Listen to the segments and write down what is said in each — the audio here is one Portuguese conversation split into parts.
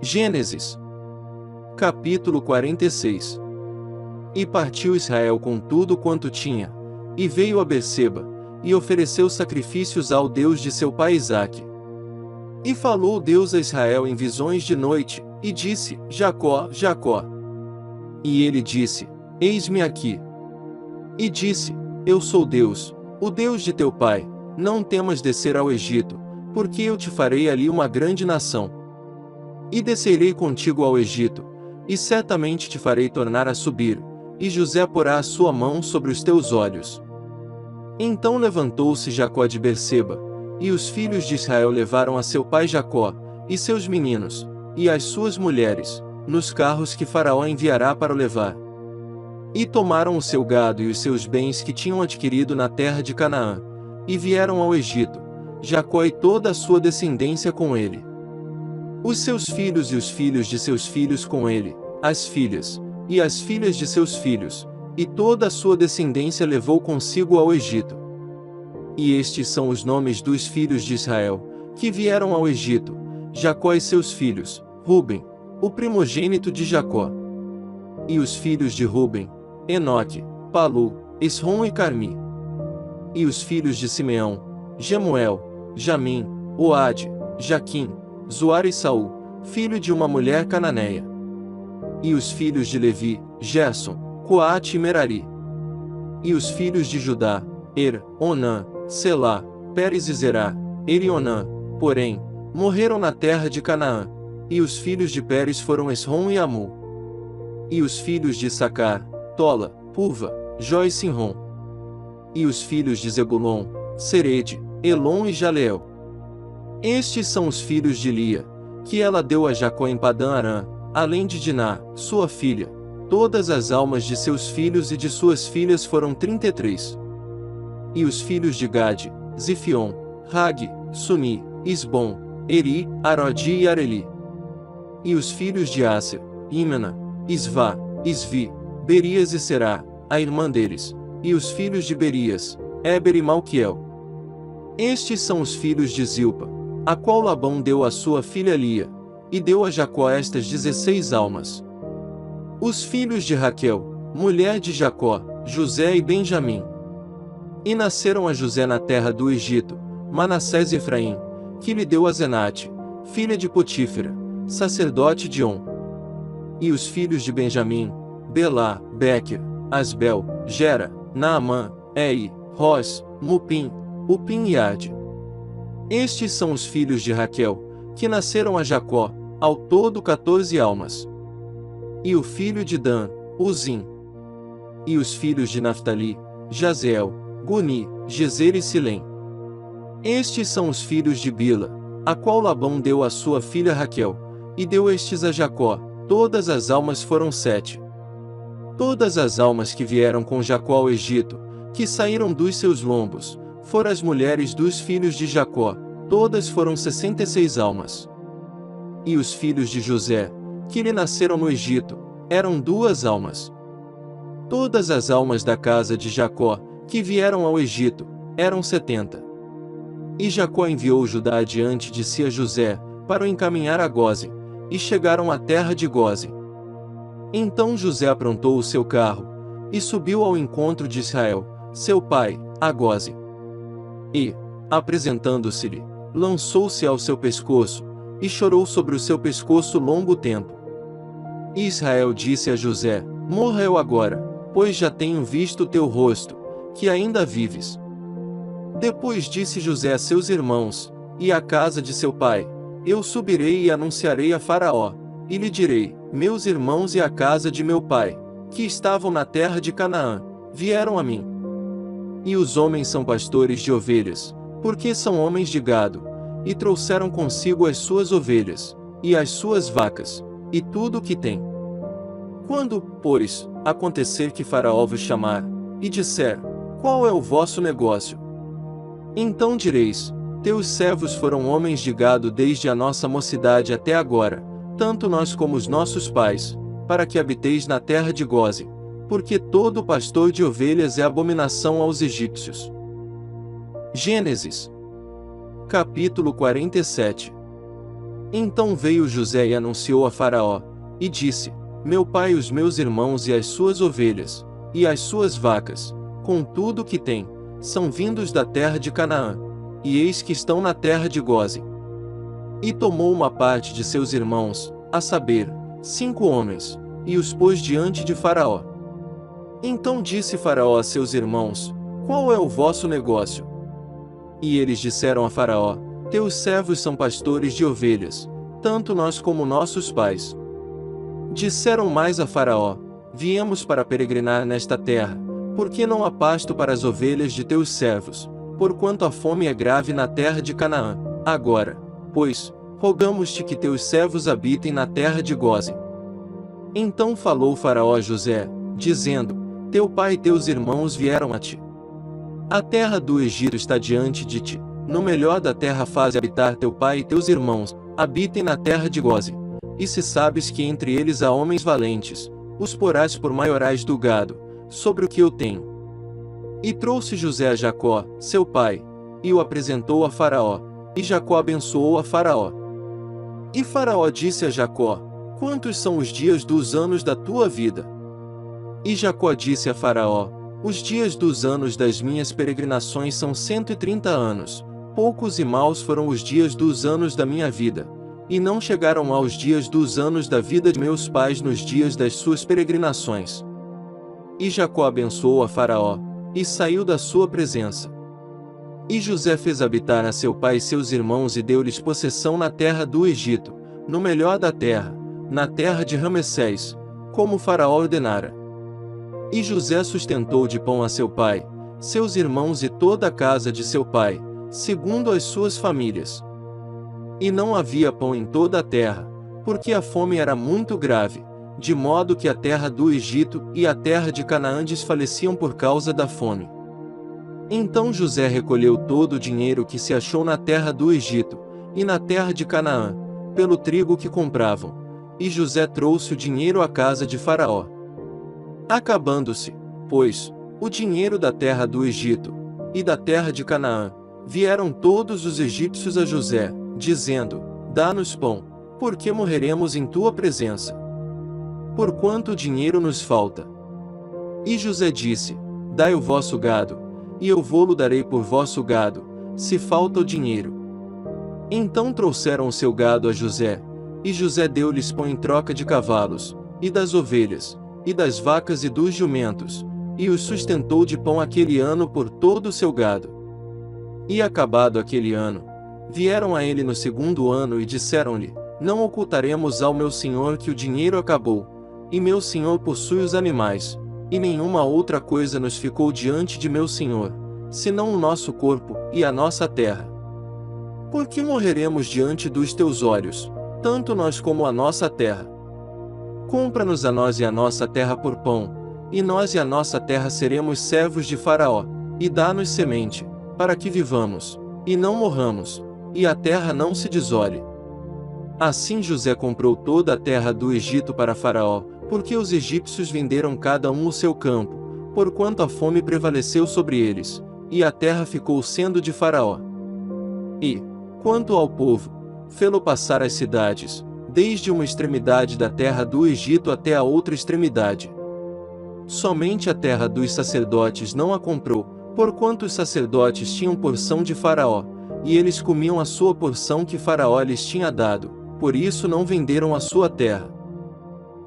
Gênesis, capítulo 46. E partiu Israel com tudo quanto tinha, e veio a Berseba, e ofereceu sacrifícios ao Deus de seu pai Isaque. E falou Deus a Israel em visões de noite, e disse: Jacó, Jacó. E ele disse: Eis-me aqui. E disse: Eu sou Deus, o Deus de teu pai, não temas descer ao Egito, porque eu te farei ali uma grande nação. E descerei contigo ao Egito, e certamente te farei tornar a subir, e José porá a sua mão sobre os teus olhos. Então levantou-se Jacó de Berseba, e os filhos de Israel levaram a seu pai Jacó, e seus meninos, e as suas mulheres, nos carros que Faraó enviará para o levar. E tomaram o seu gado e os seus bens que tinham adquirido na terra de Canaã, e vieram ao Egito, Jacó e toda a sua descendência com ele. Os seus filhos e os filhos de seus filhos com ele, as filhas, e as filhas de seus filhos, e toda a sua descendência levou consigo ao Egito. E estes são os nomes dos filhos de Israel, que vieram ao Egito: Jacó e seus filhos, Ruben, o primogênito de Jacó. E os filhos de Ruben: Enoque, Palu, Esrom e Carmi. E os filhos de Simeão: Jemuel, Jamim, Oade, Jaquim, Zoar e Saul, filho de uma mulher cananeia. E os filhos de Levi: Gerson, Coate e Merari. E os filhos de Judá: Onã, Selá, Pérez e Zerá. E Onã, porém, morreram na terra de Canaã. E os filhos de Pérez foram Esrom e Amu. E os filhos de Issacar: Tola, Puva, Jó e Sinrom. E os filhos de Zebulon: Serede, Elon e Jaleel. Estes são os filhos de Lia, que ela deu a Jacó em Padã-Arã, além de Diná, sua filha. Todas as almas de seus filhos e de suas filhas foram 33. E os filhos de Gade: Zifion, Rag, Suni, Isbom, Eri, Arodi e Areli. E os filhos de Aser: Imena, Isvá, Isvi, Berias e Será, a irmã deles. E os filhos de Berias: Éber e Malquiel. Estes são os filhos de Zilpa, a qual Labão deu a sua filha Lia, e deu a Jacó estas 16 almas. Os filhos de Raquel, mulher de Jacó: José e Benjamim. E nasceram a José na terra do Egito, Manassés e Efraim, que lhe deu a Zenate, filha de Potífera, sacerdote de On. E os filhos de Benjamim: Belá, Bequer, Asbel, Gera, Naamã, Ei, Ros, Mupim, Upim e Ard. Estes são os filhos de Raquel, que nasceram a Jacó, ao todo 14 almas. E o filho de Dan: Uzim. E os filhos de Naftali: Jazeel, Guni, Gezer e Silém. Estes são os filhos de Bila, a qual Labão deu a sua filha Raquel, e deu estes a Jacó. Todas as almas foram 7. Todas as almas que vieram com Jacó ao Egito, que saíram dos seus lombos, foram as mulheres dos filhos de Jacó. Todas foram 66 almas. E os filhos de José, que lhe nasceram no Egito, eram 2 almas. Todas as almas da casa de Jacó, que vieram ao Egito, eram 70. E Jacó enviou Judá adiante de si a José, para o encaminhar a Gósen, e chegaram à terra de Gósen. Então José aprontou o seu carro, e subiu ao encontro de Israel, seu pai, a Gósen. E, apresentando-se-lhe, lançou-se ao seu pescoço, e chorou sobre o seu pescoço longo tempo. E Israel disse a José: Morra eu agora, pois já tenho visto o teu rosto, que ainda vives. Depois disse José a seus irmãos, e à casa de seu pai: Eu subirei e anunciarei a Faraó, e lhe direi: Meus irmãos e a casa de meu pai, que estavam na terra de Canaã, vieram a mim. E os homens são pastores de ovelhas, porque são homens de gado, e trouxeram consigo as suas ovelhas, e as suas vacas, e tudo o que tem. Quando, pois, acontecer que Faraó vos chamar, e disser: Qual é o vosso negócio? Então direis: Teus servos foram homens de gado desde a nossa mocidade até agora, tanto nós como os nossos pais, para que habiteis na terra de Gósen, porque todo pastor de ovelhas é abominação aos egípcios. Gênesis, capítulo 47. Então veio José e anunciou a Faraó, e disse: Meu pai, os meus irmãos e as suas ovelhas, e as suas vacas, com tudo o que tem, são vindos da terra de Canaã, e eis que estão na terra de Gósen. E tomou uma parte de seus irmãos, a saber, 5 homens, e os pôs diante de Faraó. Então disse Faraó a seus irmãos: Qual é o vosso negócio? E eles disseram a Faraó: Teus servos são pastores de ovelhas, tanto nós como nossos pais. Disseram mais a Faraó: Viemos para peregrinar nesta terra, porque não há pasto para as ovelhas de teus servos, porquanto a fome é grave na terra de Canaã. Agora, pois, rogamos-te que teus servos habitem na terra de Gósen. Então falou Faraó a José, dizendo: Teu pai e teus irmãos vieram a ti. A terra do Egito está diante de ti. No melhor da terra faze habitar teu pai e teus irmãos, habitem na terra de Gósen. E se sabes que entre eles há homens valentes, os porás por maiorais do gado, sobre o que eu tenho. E trouxe José a Jacó, seu pai, e o apresentou a Faraó, e Jacó abençoou a Faraó. E Faraó disse a Jacó: Quantos são os dias dos anos da tua vida? E Jacó disse a Faraó: Os dias dos anos das minhas peregrinações são 130 anos, poucos e maus foram os dias dos anos da minha vida, e não chegaram aos dias dos anos da vida de meus pais nos dias das suas peregrinações. E Jacó abençoou a Faraó, e saiu da sua presença. E José fez habitar a seu pai e seus irmãos e deu-lhes possessão na terra do Egito, no melhor da terra, na terra de Ramessés, como Faraó ordenara. E José sustentou de pão a seu pai, seus irmãos e toda a casa de seu pai, segundo as suas famílias. E não havia pão em toda a terra, porque a fome era muito grave, de modo que a terra do Egito e a terra de Canaã desfaleciam por causa da fome. Então José recolheu todo o dinheiro que se achou na terra do Egito, e na terra de Canaã, pelo trigo que compravam, e José trouxe o dinheiro à casa de Faraó. Acabando-se, pois, o dinheiro da terra do Egito, e da terra de Canaã, vieram todos os egípcios a José, dizendo: Dá-nos pão, porque morreremos em tua presença. Porquanto o dinheiro nos falta. E José disse: Dai o vosso gado, e eu vô-lo darei por vosso gado, se falta o dinheiro. Então trouxeram o seu gado a José, e José deu-lhes pão em troca de cavalos, e das ovelhas, e das vacas e dos jumentos, e os sustentou de pão aquele ano por todo o seu gado. E acabado aquele ano, vieram a ele no segundo ano e disseram-lhe: Não ocultaremos ao meu senhor que o dinheiro acabou, e meu senhor possui os animais, e nenhuma outra coisa nos ficou diante de meu senhor, senão o nosso corpo e a nossa terra. Por que morreremos diante dos teus olhos, tanto nós como a nossa terra? Compra-nos a nós e a nossa terra por pão, e nós e a nossa terra seremos servos de Faraó, e dá-nos semente, para que vivamos, e não morramos, e a terra não se desole. Assim José comprou toda a terra do Egito para Faraó, porque os egípcios venderam cada um o seu campo, porquanto a fome prevaleceu sobre eles, e a terra ficou sendo de Faraó. E, quanto ao povo, fê-lo passar as cidades, desde uma extremidade da terra do Egito até a outra extremidade. Somente a terra dos sacerdotes não a comprou, porquanto os sacerdotes tinham porção de Faraó, e eles comiam a sua porção que Faraó lhes tinha dado, por isso não venderam a sua terra.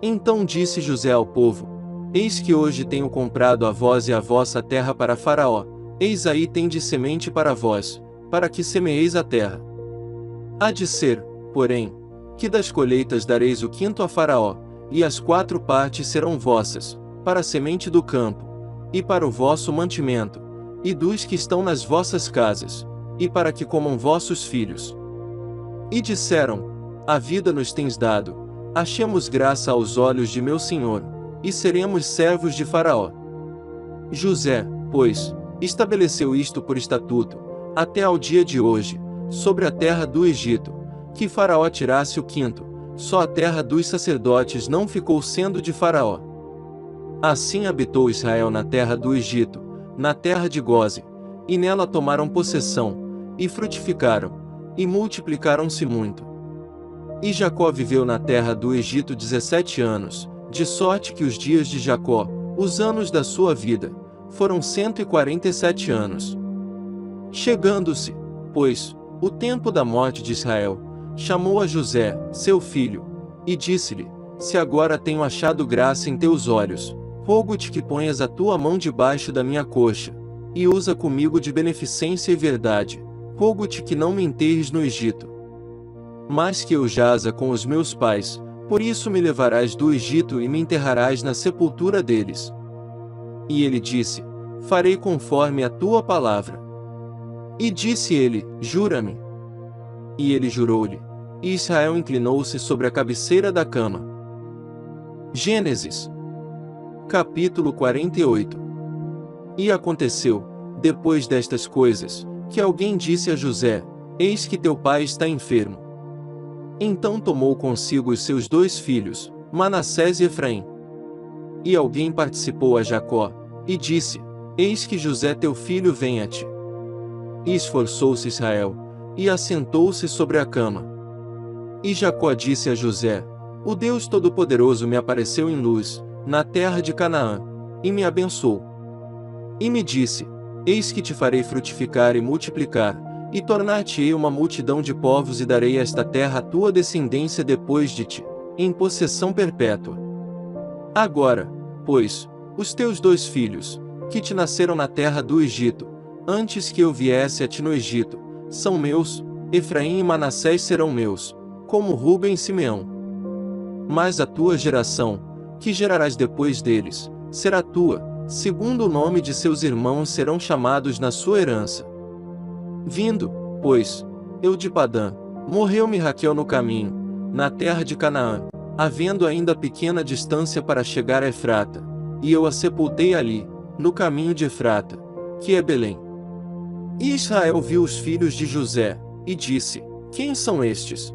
Então disse José ao povo: Eis que hoje tenho comprado a vós e a vossa terra para Faraó, eis aí tendes semente para vós, para que semeeis a terra. Há de ser, porém, que das colheitas dareis o quinto a Faraó, e as 4 partes serão vossas, para a semente do campo, e para o vosso mantimento, e dos que estão nas vossas casas, e para que comam vossos filhos. E disseram: A vida nos tens dado, achemos graça aos olhos de meu senhor, e seremos servos de Faraó. José, pois, estabeleceu isto por estatuto, até ao dia de hoje, sobre a terra do Egito, que Faraó tirasse o quinto, só a terra dos sacerdotes não ficou sendo de Faraó. Assim habitou Israel na terra do Egito, na terra de Gósen, e nela tomaram possessão, e frutificaram, e multiplicaram-se muito. E Jacó viveu na terra do Egito 17 anos, de sorte que os dias de Jacó, os anos da sua vida, foram 147 anos. Chegando-se, pois, o tempo da morte de Israel, chamou a José, seu filho, e disse-lhe: Se agora tenho achado graça em teus olhos, rogo-te que ponhas a tua mão debaixo da minha coxa, e usa comigo de beneficência e verdade, rogo-te que não me enterres no Egito, mas que eu jaza com os meus pais, por isso me levarás do Egito e me enterrarás na sepultura deles. E ele disse: Farei conforme a tua palavra. E disse ele: Jura-me. E ele jurou-lhe. E Israel inclinou-se sobre a cabeceira da cama. Gênesis capítulo 48. E aconteceu, depois destas coisas, que alguém disse a José: Eis que teu pai está enfermo. Então tomou consigo os seus 2 filhos, Manassés e Efraim. E alguém participou a Jacó, e disse: Eis que José teu filho vem a ti. E esforçou-se Israel, e assentou-se sobre a cama. E Jacó disse a José: O Deus Todo-Poderoso me apareceu em luz, na terra de Canaã, e me abençoou. E me disse: Eis que te farei frutificar e multiplicar, e tornar-te-ei uma multidão de povos e darei esta terra à tua descendência depois de ti, em possessão perpétua. Agora, pois, os teus 2 filhos, que te nasceram na terra do Egito, antes que eu viesse a ti no Egito, são meus, Efraim e Manassés serão meus, como Ruben e Simeão. Mas a tua geração, que gerarás depois deles, será tua, segundo o nome de seus irmãos serão chamados na sua herança. Vindo, pois, eu de Padã, morreu-me Raquel no caminho, na terra de Canaã, havendo ainda pequena distância para chegar a Efrata, e eu a sepultei ali, no caminho de Efrata, que é Belém. E Israel viu os filhos de José, e disse: Quem são estes?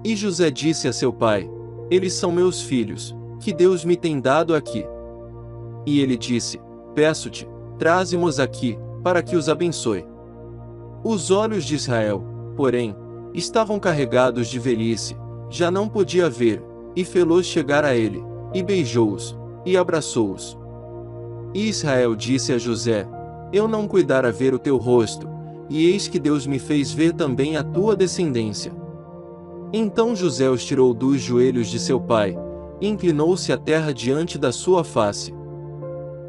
E José disse a seu pai: Eles são meus filhos, que Deus me tem dado aqui. E ele disse: Peço-te, traze-mos aqui, para que os abençoe. Os olhos de Israel, porém, estavam carregados de velhice, já não podia ver, e fê-los chegar a ele, e beijou-os, e abraçou-os. E Israel disse a José: Eu não cuidara ver o teu rosto, e eis que Deus me fez ver também a tua descendência. Então José os tirou dos joelhos de seu pai, e inclinou-se à terra diante da sua face.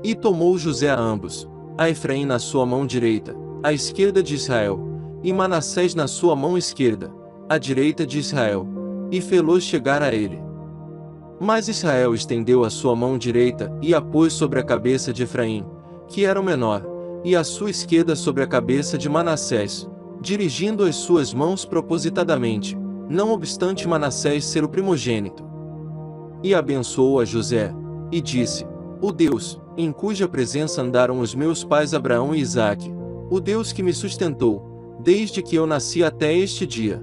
E tomou José a ambos, a Efraim na sua mão direita, à esquerda de Israel, e Manassés na sua mão esquerda, à direita de Israel, e fê-los chegar a ele. Mas Israel estendeu a sua mão direita e a pôs sobre a cabeça de Efraim, que era o menor, e a sua esquerda sobre a cabeça de Manassés, dirigindo as suas mãos propositadamente, não obstante Manassés ser o primogênito. E abençoou a José, e disse: O Deus, em cuja presença andaram os meus pais Abraão e Isaque, o Deus que me sustentou, desde que eu nasci até este dia.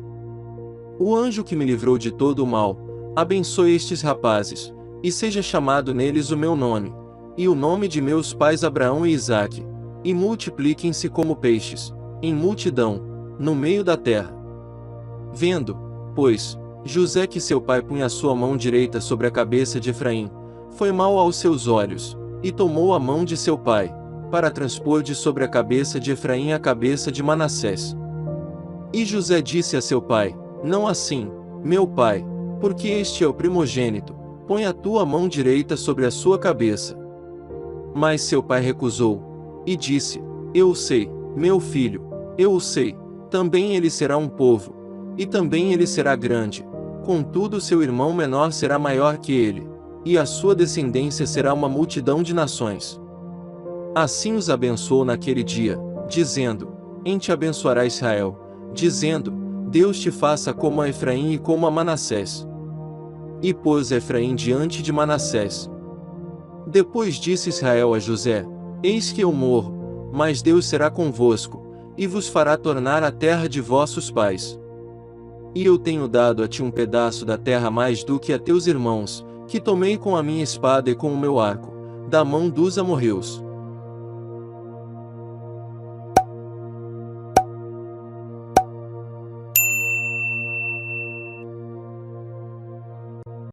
O anjo que me livrou de todo o mal, abençoe estes rapazes, e seja chamado neles o meu nome, e o nome de meus pais Abraão e Isaque, e multipliquem-se como peixes, em multidão, no meio da terra. Vendo, pois, José que seu pai punha a sua mão direita sobre a cabeça de Efraim, foi mal aos seus olhos, e tomou a mão de seu pai, para transpor de sobre a cabeça de Efraim a cabeça de Manassés. E José disse a seu pai: Não assim, meu pai, porque este é o primogênito, põe a tua mão direita sobre a sua cabeça. Mas seu pai recusou, e disse: Eu o sei, meu filho, eu o sei, também ele será um povo, e também ele será grande, contudo seu irmão menor será maior que ele, e a sua descendência será uma multidão de nações. Assim os abençoou naquele dia, dizendo: Em te abençoará Israel, dizendo: Deus te faça como a Efraim e como a Manassés. E pôs Efraim diante de Manassés. Depois disse Israel a José: Eis que eu morro, mas Deus será convosco, e vos fará tornar a terra de vossos pais. E eu tenho dado a ti um pedaço da terra mais do que a teus irmãos, que tomei com a minha espada e com o meu arco, da mão dos amorreus.